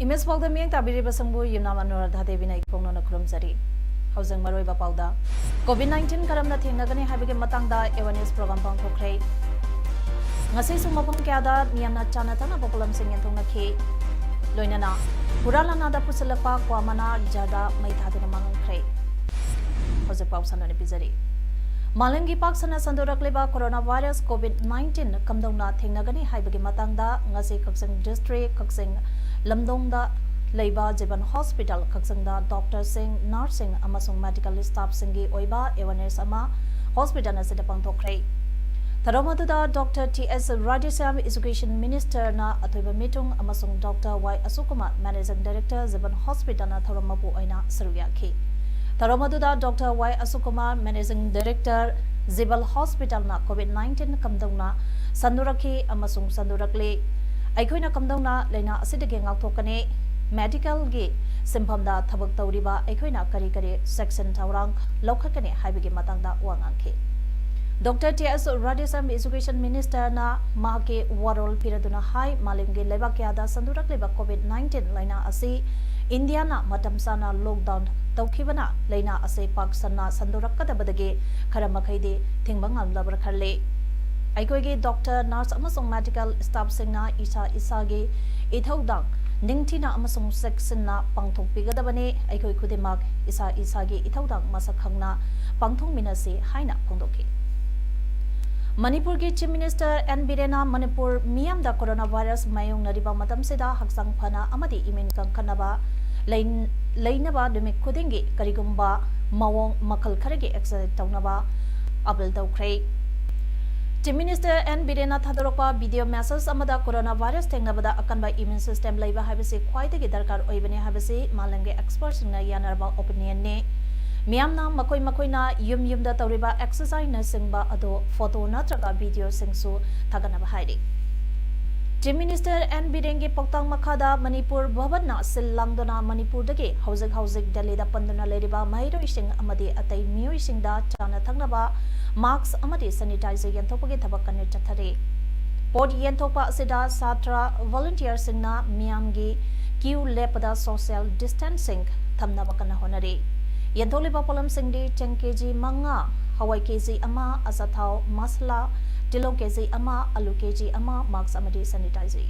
Image Paodam yang tabiri basangbu Yumnam Anuradha Devi na ikong na kurumsari. Hausang maroi ba pauda. COVID-19 karam na thingnagani habige matangda awareness program pangthokre. Ngasai sumapong kyada niyamna chana tana populam singyantong nakhi. Loinana purala nada pusalapa kwamana jada maithaduna mangangkre. Hausang pausana ni pizari. Malangi paksana sandorak leba coronavirus COVID-19 kamdongna thingnagani habige matangda ngasai kaksang district kaksang Lamdongda Leiba Jiban Hospital Kaksangda Doctor Singh Nursing Amasung Medical Staff Singi Oiba Awareness Ama Hospital Nasida Pangtokre. Taromaduda Dr. T.S. Radisam Education Minister na Atoiba Mitung Amasung Dr. Y. Asukuma Managing Director Jiban Hospital na Taromabu Oina Saruyaki. Taromaduda Dr. Y. Asukuma Managing Director Zibal Hospital na COVID-19 Kamdongna Sanduraki Amasung Sandurakli Aikoina kamdongna leina asidage ngakthokane medical gi simpamda thabak tawriba aikoina kari kari section tawrang lokhakane haibige matangda wangangke Dr. T.S. Radisam Education Minister na mahake warol piraduna hai malimge lebakyada sandurak leba COVID-19 leina asi India na matamsana lockdown tawkhibana leina ase paksana sandurak kadabadage kharamakhaide thingbangal labra kharle Aikoigi Doctor Nurse Amasung Medical Staff Singna Isa Isagi Ithaudang Ningtina Amasung Section na Pangthong Pigadabane Aikoi Kudimak Isa Isagi Ithaudang Masakhangna Pangthong Minasi Haina Pongdoki Manipur ki Chief Minister N. Birena Manipur Miyamda Coronavirus Mayong Nariba Matamsida Haksang Phana Amadi Imin Kangkanaba Lainaba Dumik Kudingi Karigumba Mawong Makal Kharagi Exercise Taunaba Abel Daukre Chief Minister N. Birena Thadoropa video message amada coronavirus tengnabada akanba immune system laiba habisi khwaidagi darkar oibane habisi malange experts na yanarba opinion ne miyamna makoina yumda tawriba exercise na singba ado photo natraga video singsu thaganaba hairi Chief Minister N. Birengi Poktang Makhada Manipur Bhavanna Silangdona Manipur dagi Housing Delhi da Pandana Leriba Mahiro Ising Amadi Atai Mio Ising da Chana Tangnaba Marks Amadi Sanitizer Yantopagi Tabakane Chatari Pod Yantopa Sida Satra Volunteer Singna Miamgi Q Lepada Social Distancing Tamnabakana Honari Yantoliba Polam Singdi 10 kg Manga Hawaii kg Ama Asathao Masla Tilo kg Ama Alu kg Ama Marks Amadi Sanitizer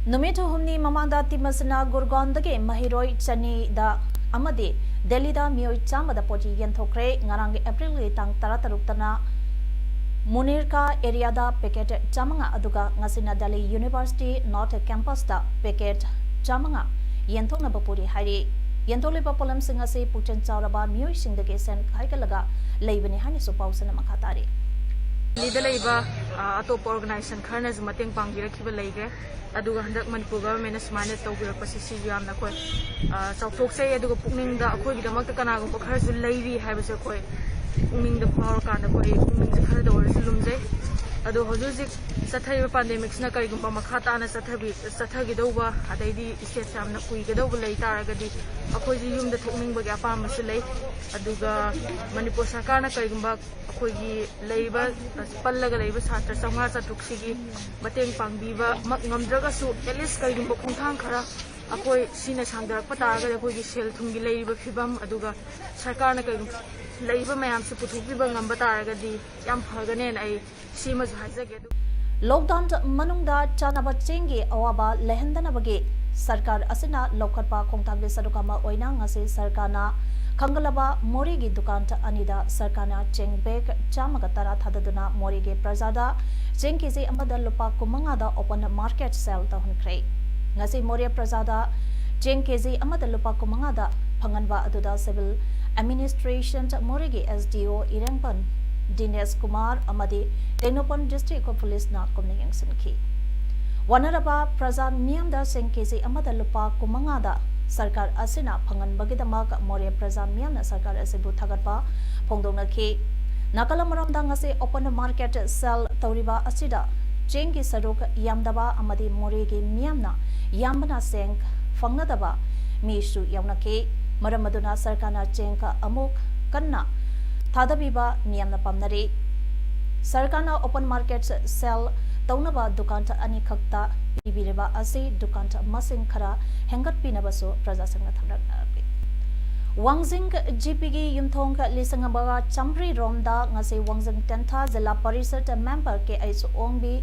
Numitu Humni Mamanda Timasana Gurgondage Mahiroi Chani da Amadi Delhi da Mio Chama da Poti Yantokre Ngarang April Tang Taratarutana Munirka area da packet Chamanga Aduga Ngasina Delhi University North Campus da packet Chamanga Yantona Bapuri Hari Yantole Papolam Singase Puchen Chauraba Mio Singdage Sen Haikalaga Laibani Hani Supausana Makatari Lidalaiba atop organization Karnas Mating Pangira Kibalege Aduga Handak Manipur government is managed to be a position na koi South Foxay Aduga Puning da Koi the Makanago Pokars Lady has a koi Puning the power kind of koi Puning the Hardor Lumze Adu Hozuzik Satai pandemics na Karigumpa Makata and Satagidova Adadi Isam Nakui Gadova later Agadi Akoji Yum the Tuning Bagapa Masilay Aduga Manipur Sakana Karigumba Akogi labor Palaga labor Satra Samasa Tuksigi Bateng Pangbiva Namdragasu at least Karigumba Kuntankara Akoi Sina Sandra Pataga Akogi Shell Tungi labor Fibam Aduga Sakana labor Mayam Suputubiba Nambatagadi Yam Haganen I Simas Hazagadu Lockdown Manungda Chanaba Chingi Awaba Lehendanabagi Sarkar Asina Lokatpa Kongtagli Sadukama Oina Ngasi Sarkana Kangalaba Morigi Dukanta Anida Sarkana Chengbek Chamagatara Thadaduna Morigi Prazada Chenkizi Amada Lupa Kumangada Open Market Sale Tahun Kray Ngasi Moria Prazada Chenkizi Amada Lupa Kumangada Panganba Aduda Civil Administration Morigi SDO Irangpan Dinesh Kumar Amadi Tenopan District of Police na Kumniyang Sinki wanaraba praja miyamda seng kesi amada lupa kumangada sarkar asina phangan bagidamag more praja miyamna sarkar asibu thagatpa phongdongna ki nakalamaromda ngase open market sell tawriba asida chengi saruk yamdaba amadi more gi miyamna yambana seng phangnadaba mishu yawnaki maramaduna sarkana chenka amuk kanna thadabiba miyamna pamnari sarkana open market sell taunaba dukanta ani khakta bibireba ase dukanta masing khara hengat pinabaso praja sangna thamraknabi wangjing gpg yumthong lisangabaga chamri romda ngase wangjing tentha zila parisat member ke aisu ongbi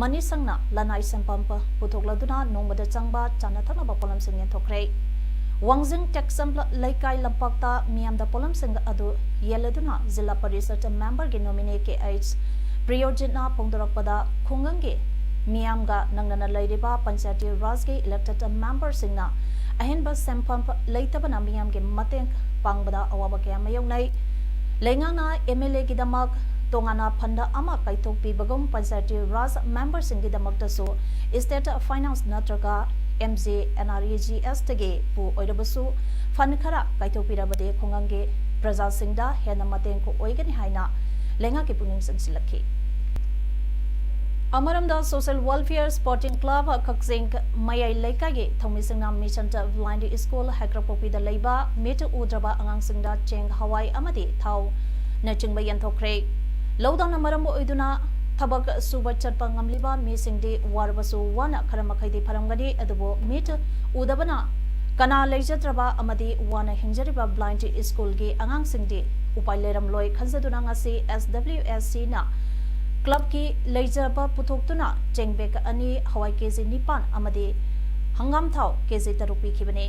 mani sangna lanai sempampa puthokladuna nongmada changba chana thakaba polam singyen thokre wangjing taxam laikai lampakta miyamda polam sing adu yeladuna zila parisat member ge nominee ke ais priyojina pongdorakpada khungange miyamga nangnana lairiba panchayati rajge elected member singna ahenba sempam leitabana miyamge mateng pangbada awaba kya mayongnai lengana mla gidamak tongana phanda ama kaitokpi bagom panchayati raj member singgidamak tasu state finance natraga mj nregs tege pu oirabasu fan khara kaitokpi rabade khungange praja singda hena mateng ko oigani haina lenga ke puning sansilakhi Amaramda Social Welfare Sporting Club Kaksing Mayai Laikage Thomisingna Mission Blind School Hakrapopi the Laiba Meta Udraba Angang Singda Cheng Hawaii Amadi Thau Naching Bayan Thokre Lowdown Amarambo Iduna Tabak Suba Chatpa Ngamliba Missing Day Warbasu Wana Karamakai de Paramgadi Adubo Meta Udabana Kana Lejatraba Amadi Wana Hinjariba Blind School Ge Angang Singde Upaileram Loy Kanzadunangasi SWSC na Club ki leijaba puthokuna chengbek ani hawai kg nipan amadi hangam thau kg tarupi khibane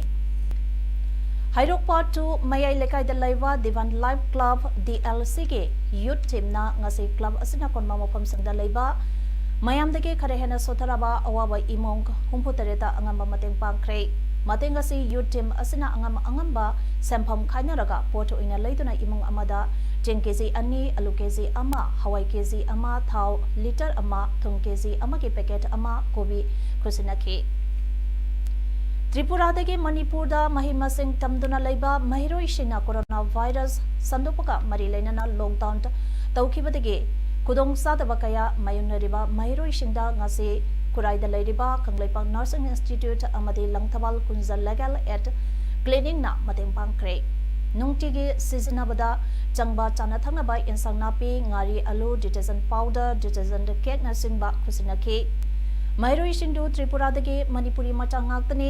Hairok part 2 mayai lekai da laiwa divan live club DLC ge youth team na ngasi club asina konma mofam sangda laiba mayam dege khare hena sotharaba awaba imong humputareta angamba mateng pangkhre mateng asi youth team asina angamba sempham khainaraga poto ina leiduna imong amada Jen kg ani alu kg ama hawai kg ama thau liter ama thung kg ama ke packet ama kobi kusina ke Tripura dagi Manipur da mahima sing tamduna laiba mahiroi shina coronavirus sandopaka mari lainana lockdown tawkhibadagi kudong sadaba kaya mayunariba mahiroi singda ngase kuraida lairiba kanglaipa nursing institute amadi langthawal kunza legal aid clinic na mateng pangkre nungtigi seasonabada changba chana thangnaba insang napi ngari alu detergent powder detergent cake na singba khusina ke mairoi singdu tripura dagi manipuri macha ngaktani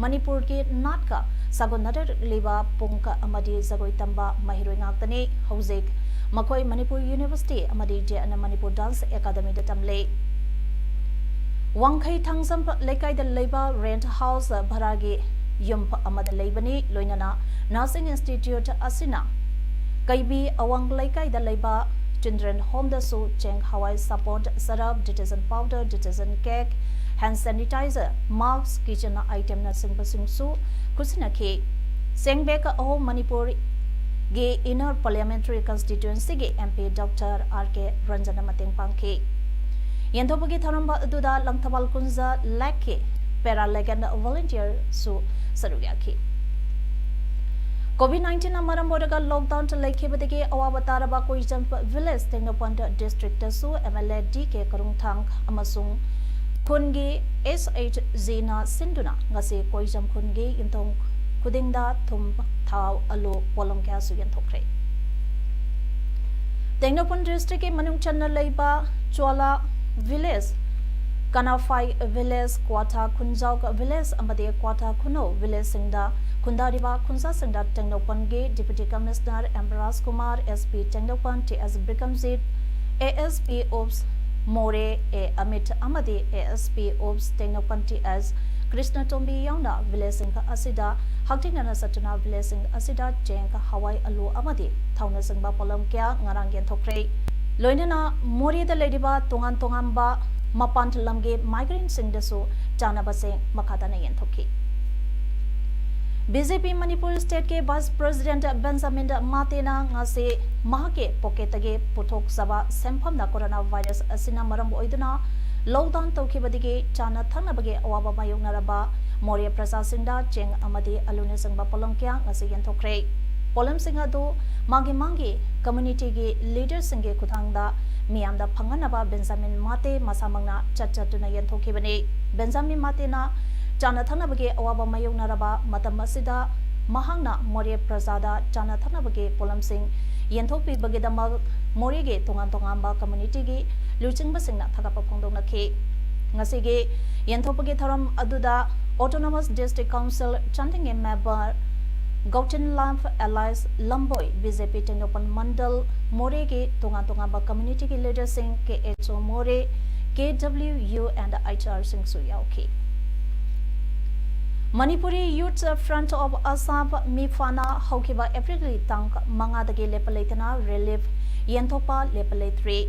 manipur ki natka sagonar liba pungka amadi zagoi tamba mairoi ngaktani hojek makoi manipur university amadi je ana manipur dance academy da tamle wangkhai thangsam lekai da leiba rent house bharagi yum amada leibani loinana nursing institute asina Kaibi awang laikai da laiba children home da so cheng hawai support syrup detergent powder detergent cake hand sanitizer mask kitchen item na sing su kusina ke sengbek aho manipur ge inner parliamentary constituency ge mp dr rk ranjana mateng pangke yendobagi tharamba duda langthawal kunza lake paralegand volunteer su sarugya ke COVID-19 amaram bodaga lockdown to laikhibadagi awabataraba koijamp village tengnopanda district su MLA DK Karungthang amasung khungi SHZ na sinduna ngase koijam khungi intong kudingda thum thau alu polong kya su yanthokre Tengnopon district ke manung channa leiba chola village Kanafai village Kwata Kunjauk village amade Kwata Kuno village singda Kundariba Kunsa Singda Tengnopange Deputy Commissioner Ambras Kumar SP Tengnopan TS Brikamzit ASP Ops More A Amit Amadi ASP Ops Tengnopan TS Krishna Tombi Yongda village singka asida Haktinana Satuna village sing asida Jengka Hawaii Alu Amadi Thauna Singba Polam Kya Ngaranggen Thokre Loinana Mori the Ladyba Tongan Tongamba Mapant Lamge migrant singdasu Janabase Makadana Yentoki BJP Manipur State ke Vice President Benjamin Matena ngase mahake poketage puthok saba sempham na coronavirus asina maram oiduna lockdown tawkhibadigi chana thangnabagi awaba mayoknaraba Moria Prasasingda Cheng Amadi Alune Sangba Polomkya ngasi yanthokre Polem Singha do mangi community gi leader singge kuthangda miyamda phanganaba Benjamin Mate masamangna chatchatuna yanthokibani Benjamin Mate na chana thangnabagi awaba mayoknaraba matam asida mahangna Moria Prasada chana thangnabagi Polem Singh yanthokpi bagidama Moria ge tongan community gi luchingba singna thagapa phongdongna khi ngasi gi yanthopagi tharam aduda Autonomous District Council Chanting member Gautin Lamp Allies Lamboy BJP Tenopan Mandal More ke tongan ba community ke leader sing KHO More KWU and HR Singh Suyauki Manipuri Youth Front of Assam Mifana Haukiba April Tank Mangadagi Lepalaitana Relief Yentopa Lepalaitre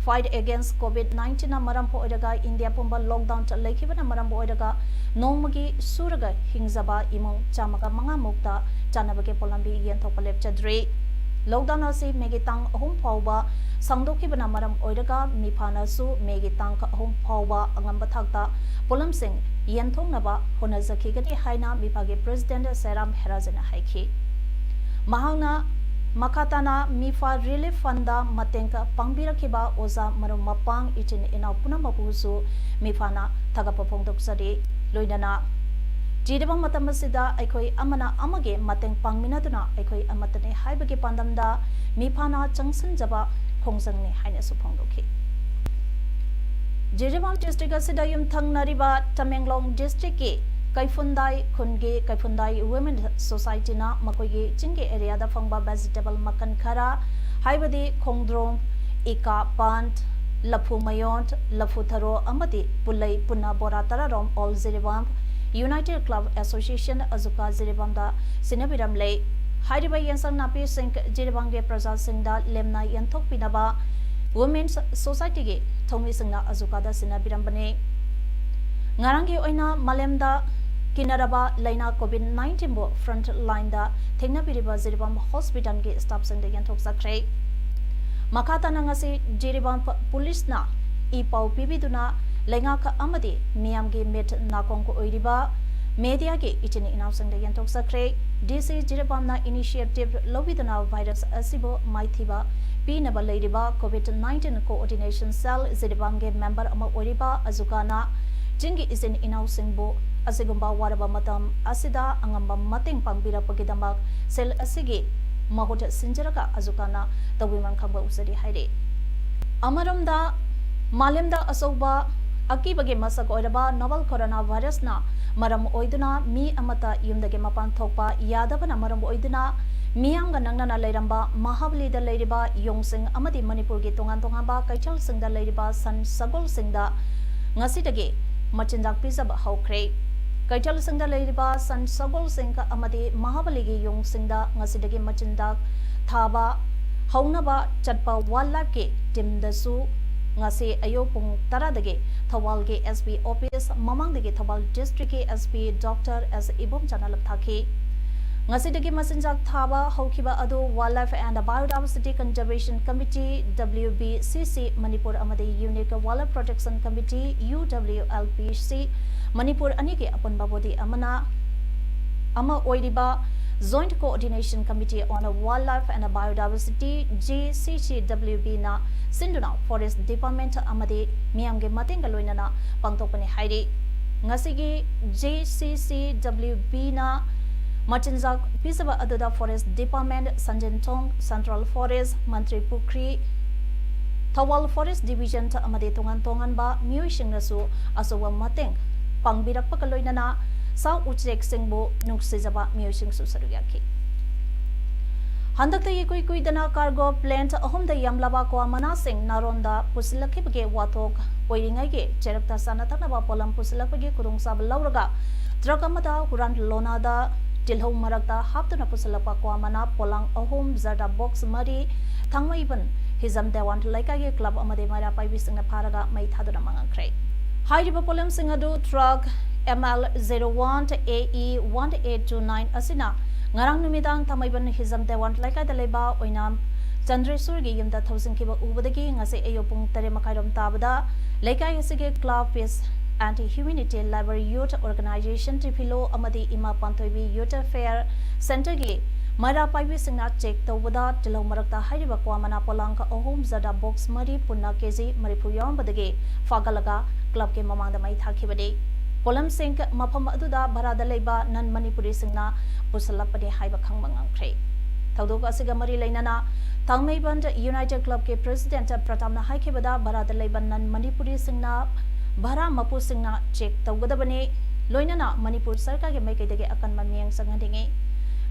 Fight against COVID-19 na marampo oidaga India pumba lockdown ta laikibana marampo oidaga nongmagi suraga hingzaba imong chamaga manga mukta chanabage polambi yenthokpa lepchadre lockdown asi megitang ahum phawba sangdokibana maram oidaga mifana su megitang ahum phawba angamba thakta polam sing yenthongnaba honazakigani haina mipage president Seram Herazena haiki mahangna Makatana Mifa Relief Funda Matenka Pangbirakiba Oza Marum Mapang Itin Inau Punamapusu Mifana Tagapapong Doksadi Loidana Jidabang Matamasida Aikoi Amana Amage Mateng Pangminaduna Aikoi Amatane Haibagi Pandamda Mifana Changsan Jaba Kongsangni Haine Supongdoki Jidabang District Asidayum Thang Nariba Tamenglong District Kaifundai Kunge Kaifundai Women Society na Makogi Chinge area da Fangba vegetable makan khara Haibadi Kongdrong Ika Pant Lapu Mayont Lafu Tharo Amati Pulai Puna Bora Tararom All Ziribam United Club Association Azuka Ziribam da Sinabiram Lay Haidiba Yansang Napi Singh Jiribange Praja Singh da Lemna Yanthok Pinaba Women's Society ge Thomi Singna Azuka da Sinabiram Bane Ngarangi Oina Malemda Kinaraba Laina COVID-19 bo front line da Thengna Piriba Jiribam Hospital ge staff sing de yanthok sakre Makata nangasi Jiribam police na ipau pibiduna lenga ka amadi miyam ge met nakong ko oiriba media ge ichini inaw sing de yanthok sakre DC Jiribam na initiative lobiduna virus asibo maithiba pinaba leiriba COVID-19 coordination cell Jiribam ge member ama oiriba azukana Jingi is in inaw singbo Asigumba waraba matam asida angamba mating pangbira pagidamak sel asigi mahut sinjaraka azukana tawiman khamba usari haire Amaramda Malemda asoba akibage masak oiraba novel coronavirus na maram oiduna mi amata yumdage mapan thokpa yadabana maram oiduna miyamga nangnana leiramba Mahabali da leiriba yongsing amadi Manipur gi tongan ba kaichal singda leiriba san sagol singda ngasidage machindak pisaba haukre Kaichal Singda Leiriba San Sagol Singka Amadi Mahabaligi Yung Singda Ngasidagi Machindak Thaba Haunaba Chatpa Wildlife Ke Tim Dasu Ngasi Ayo Pung Taradagi Thawal Ge SB Office Mamangdagi Thawal District Ke SB Dr. S. Ibom Chanalap Thaki Ngasidagi Masinjak Thaba Haukiba Adu Wildlife and Biodiversity Conservation Committee WBCC Manipur Amadi Unique Wildlife Protection Committee UWLPC Manipur Anike upon Babodi Amana Ama Oiriba Joint Coordination Committee on Wildlife and Biodiversity GCCWB na Sinduna Forest Department Amadi Miyamge Matingaloina na Pangtopani Haidi Ngasigi GCCWB na Machinzak Pisaba Aduda Forest Department Sanjentong Central Forest Mantri Pukri Thawal Forest Division ta Amadi Tongan ba Miyuishing nasu Asowa Mateng Pangbirak pakaloina na sa uchek singbo nuksijaba miyuishing susaruyaki Handakta yekui dana cargo plant ahomda yamlaba ko manasing naronda pusilakibge watok oiringai ge cherakta sanatana ba polam pusilakbege kurungsab lauraga truck amada huran lonada tilhau marakta haptuna pusilapa ko mana polang ahom zarda box mari thangmaiban hizam dewan laikage club amade mara paibisingna pharaga mai thaduna mangakrai Hairiba polam singadu truck ML01 AE 1829 asina ngarang numidang tamaiban hizam dewan laikai daleba oinam Chandreswargi yumda thausinkiba ubadagi ngase ayo pung tare makairom tabada leikai asige Club Peace Anti-Humanity Labor Youth Organization Tripilo amadi ima pantoibi Youth Fair Center gi Mara Paibi Singna check tawada tilo marakta hariba kwa mana polangka ohum zada box mari punna kezi maripu yom badage fagalaga club ke mamangda mai thakibade Polam Singh mafam aduda bharada leiba nan Manipuri Singna pusalapade haiba khangma ngangkhre Tawdok asiga mari leinana Tangmeiban United Club ke President Pratamna haikibada bharada leiba nan Manipuri Singna Bhara mapu Singna check tawgadabane loinana Manipur sarkar ke maikaidage akan mamiyang sangadinge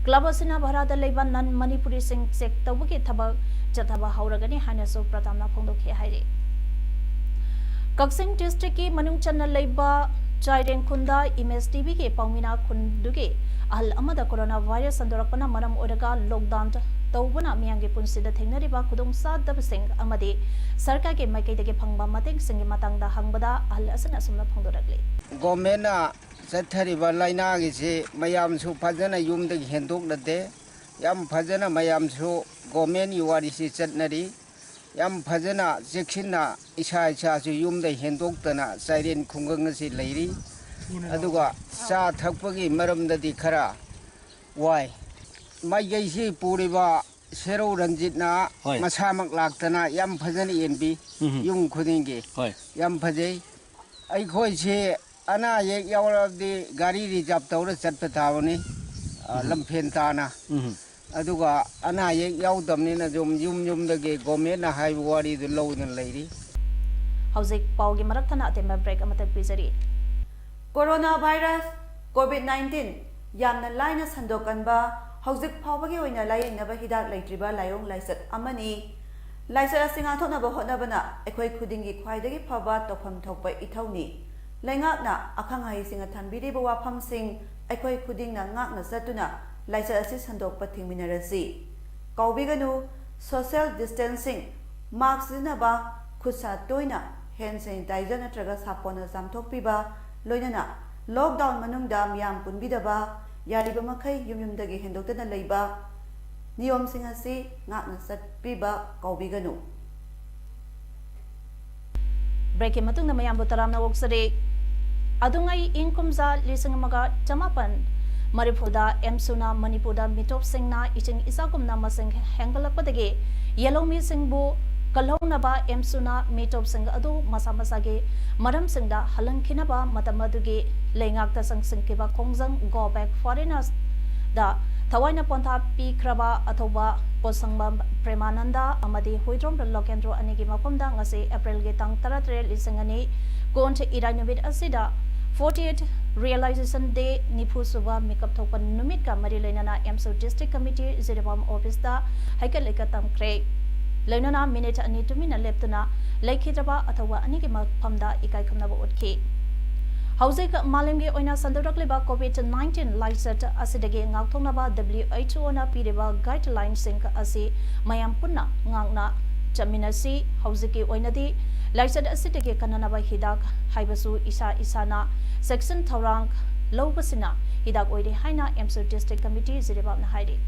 Club asina Bharada leiba nan Manipuri Singh check tawbagi thabak chathaba hauragani hanasu Pratamna phongdokhe haire Kaksing district ki manung channa leiba Chaireng Khunda Image TV ke Paumina Khunduge ahal amada coronavirus sandorakpana maram oiraga lockdown tawbana miyangi punsida thengnariba khudongsa dabsing amadi sarkar ke maikaidage phangba mateng singi matangda hangbada ahal asana sumna phongdorakle Gomena Sathariba Laina gisi mayam su phajana yumda hendok nate yam phajana mayam su gomen yuwarisi chatnari yam phajana sekshinna isa su yumda hendok tana siren khungang si leiri aduga sa thakpagi maramdadi khara wai mai gaisi puriba Sero Ranjitna masamak laktana yam phajana enbi yung khudingi yam phajai ai khoi se ana ye yawrabdi gari reserve tawra chatpa tawani lampen tana aduga ana ye yawdamni na yum dage government na hai wari du lowna leiri Hauzik paugi maraktana atemba break amata pizari Coronavirus COVID-19 yamna laina sandokanba hauzik phawbagi oina layingnaba hidak leitriba layong laisat amani laisat asinga thonaba hotnabana ekhoi khudingi khwaidagi phaba tofam thokpa ithawni Laingakna akangai singa thanbiriba wafamsing ekhoi khudingna ngakna satuna laisat asi sandokpa thingminarasi kaubiganu social distancing mask dinaba khusa toina hand sanitizer natraga sapona samthokpiba loinana lockdown manungda miyam punbidaba yariba makai yumdagi hendoktana leiba niyom singasi ngakna satpiba kaubiganu break matung na mayam butaram na woksare adungai inkumza lisingamaga chamapan maripuda emsuna manipurda mitop singna iching isakumna masing hengalakpadage yellomi singbu kalongnaba emsuna mitop sing adu masamasage maram singda halangkinaba matamaduge lengakta sangsingkiba kongjang go back foreigners da Tawaina Ponta P. Kraba Athoba Posangba Premananda Amadi Huidrom Lokendro Anigi Mapumda ngasi April Getang Taratre Lisangani Gonte Iranubit Asida 48 Realization Day Nipusuba Makeup Topan Numika Marilenana Emso District Committee Ziribam Office da Haikalekatam Kre Lenana Minute Ani Tumina Leptuna Laikhitraba Athoba Anigi Mapumda Ikai Kamnaba Utki Hauzik Malimgi Oina Sandorakleba COVID-19 Laisat Asidagi Ngaktonaba WHO na Piriba Guideline Sink Asi Mayampunna Ngangna Chaminasi Hauziki Oinadi Laisat Asidagi Kananaba Hidak Haibasu Isa Isana Section Taurang Lobasina Hidak Oidi Haina Emso District Committee Ziribab Nahaidi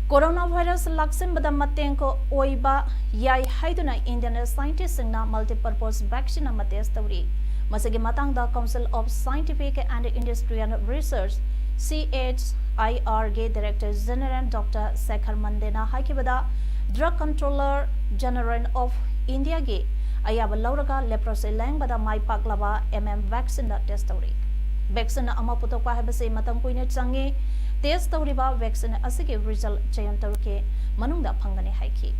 Coronavirus Laksim Badam Matenko Oiba Yai Haiduna Indian scientists in multi-purpose vaccine Amates Tauri Masagi Matangda Council of Scientific and Industrial Research CHIRG Director General Dr. Sekhar Mandena Haikibada Drug Controller General of India Ge Ayaba Lauraga Leprosy Langbada Mai Paklaba vaccine test story. Vaccine Amaputoka Habase Matampuine Changi test story vaccine Asiki result Chayantaruke Manunda Pangani Haiki.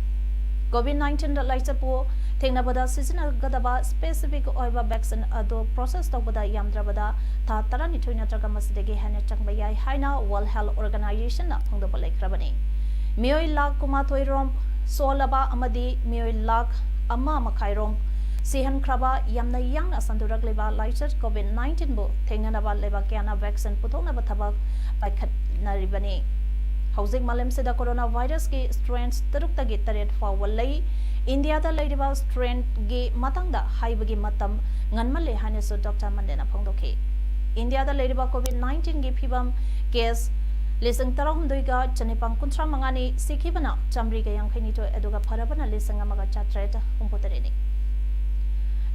COVID-19 Laisapo Tengnabada seasonal Gadaba specific oiva vaccine ado process Tobada Yamdrabada Ta Tarani Tuina Tragamasdegi Hana Changbayai Haina World Health Organization Pongdoba Lake Rabani. Mioi Lak Kumatoirom Solaba Amadi Mioi Lak Ama Makairom Sihan Kraba Yamna Yang Asandurak Leba Laisat COVID-19 Bo Tenganaba Leba Kiana vaccine Putona Batabak by Katnaribani. Housing Malam Seda coronavirus ki strains Tarukta gi taret fawalai India da Ladiba strain gi matangda haibagi matam nganmale hanesu Dr. Mandena Pongdoke. India da Ladiba COVID-19 gi pibam case Lisang tarahumdoiga chanipang kuntra mangani sikhibana chamri ga yangkhaini to eduga pharabana lisang amaga chatreta humputareni.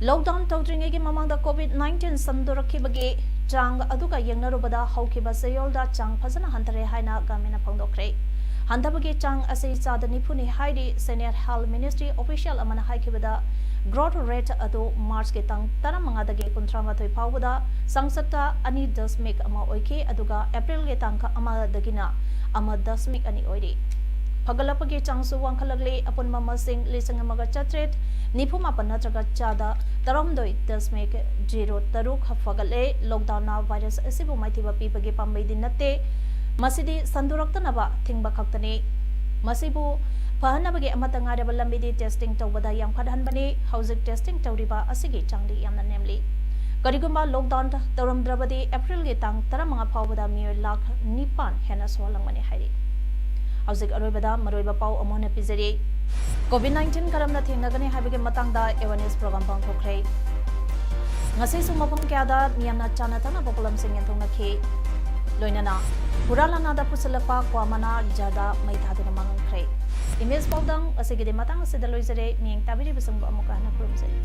Lockdown tawdringe gi mamangda COVID-19 sandorakhibagi chang aduga yengnarubada haukiba sayolda chang phajana hantare haina gamena phangdokre. Handabagi chang asai chada nipuni haidi senior health ministry official amana haikibada growth rate adu March ke tang taramanga kuntramathoi phawada sangsata ani dasmik ama oike aduga April ke tang ka ama dagina ama dasmik ani oiri. Pagalapagi changsu wangkhalagle apun mamasing lisang amaga chatret nipuma panatraga chada taramdoi dasmik 0 taruk hafagale lockdown na virus asibu maithiba pibagi pambai dinate masidi sanduraktanaba thingba khaktani masibu pahanabagi amata ngareba lambidi testing tawbada yam khadhanbani housing testing tawriba asigi changli yamna nemli karigumba lockdown tawramdrabadi April ge tang taramanga phawbada mi lakh nipan hena swalangmani hairi housing aroibada maroiba pau amona pizari COVID-19 karamna thingnagani habige matangda awareness program pangthokre ngasi sumapam kyada miyamna chana tana populam singyantongna khi loinana puralana da pusalapa kwamana jada maithadina mangkhre image paudam asigi de matang asidaloizare miyang tabiri bisangba amuka na kurumsari